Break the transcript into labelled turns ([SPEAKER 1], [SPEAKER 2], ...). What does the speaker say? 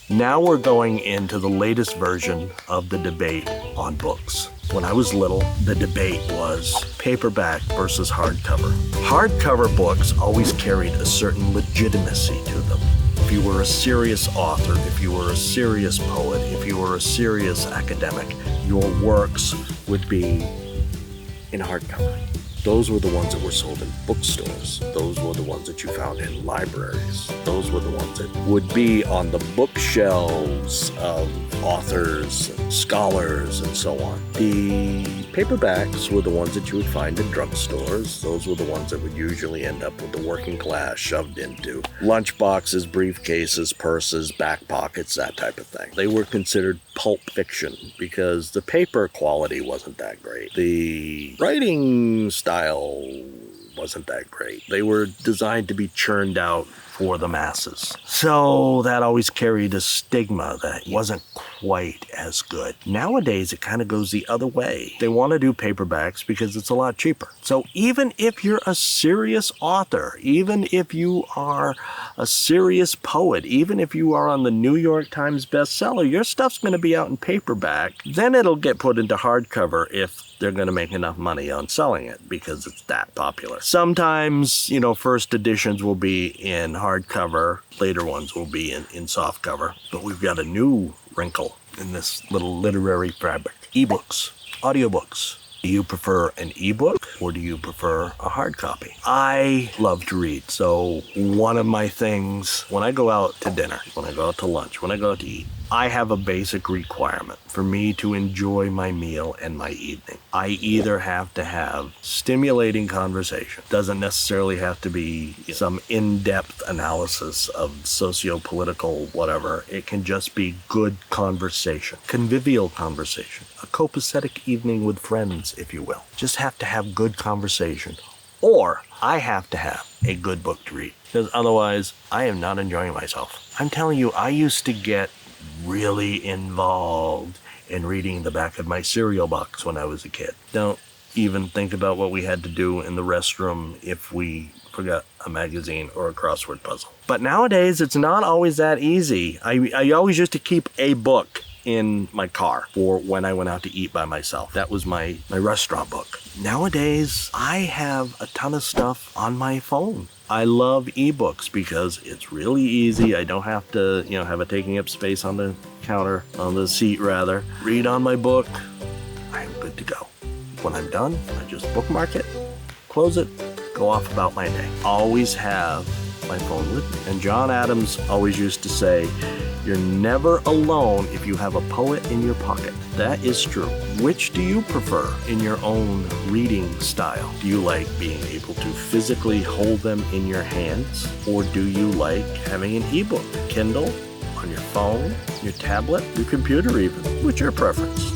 [SPEAKER 1] Now we're going into the latest version of the debate on books. When I was little, the debate was paperback versus hardcover. Hardcover books always carried a certain legitimacy to them. If you were a serious author, if you were a serious poet, if you were a serious academic, your works would be in hardcover. Those were the ones that were sold in bookstores. Those were the ones that you found in libraries. Those were the ones that would be on the bookshelves of authors and scholars and so on. The paperbacks were the ones that you would find in drugstores. Those were the ones that would usually end up with the working class shoved into lunchboxes, briefcases, purses, back pockets, that type of thing. They were considered pulp fiction because the paper quality wasn't that great. The writing style wasn't that great. They were designed to be churned out for the masses. So that always carried a stigma that wasn't quite as good. Nowadays, it kind of goes the other way. They want to do paperbacks because it's a lot cheaper. So even if you're a serious author, even if you are a serious poet, even if you are on the New York Times bestseller, your stuff's going to be out in paperback. Then it'll get put into hardcover if they're going to make enough money on selling it because it's that popular. Sometimes, first editions will be in hardcover, later ones will be in softcover. But we've got a new wrinkle in this little literary fabric. eBooks, audiobooks. Do you prefer an ebook or do you prefer a hard copy? I love to read. So one of my things, when I go out to dinner, when I go out to lunch, when I go out to eat, I have a basic requirement for me to enjoy my meal and my evening. I either have to have stimulating conversation. Doesn't necessarily have to be some in-depth analysis of socio-political whatever. It can just be good conversation, convivial conversation, a copacetic evening with friends, if you will. Just have to have good conversation. Or I have to have a good book to read. Because otherwise, I am not enjoying myself. I'm telling you, I used to get really involved in reading the back of my cereal box when I was a kid. Don't even think about what we had to do in the restroom if we forgot a magazine or a crossword puzzle. But nowadays, it's not always that easy. I always used to keep a book in my car for when I went out to eat by myself. That was my restaurant book. Nowadays, I have a ton of stuff on my phone. I love ebooks because it's really easy. I don't have to, have it taking up space on the counter, on the seat rather. Read on my book. I'm good to go. When I'm done, I just bookmark it, close it, go off about my day. Always have my phone with me. And John Adams always used to say, you're never alone if you have a poet in your pocket. That is true. Which do you prefer in your own reading style? Do you like being able to physically hold them in your hands? Or do you like having an ebook, Kindle, on your phone, your tablet, your computer even? What's your preference?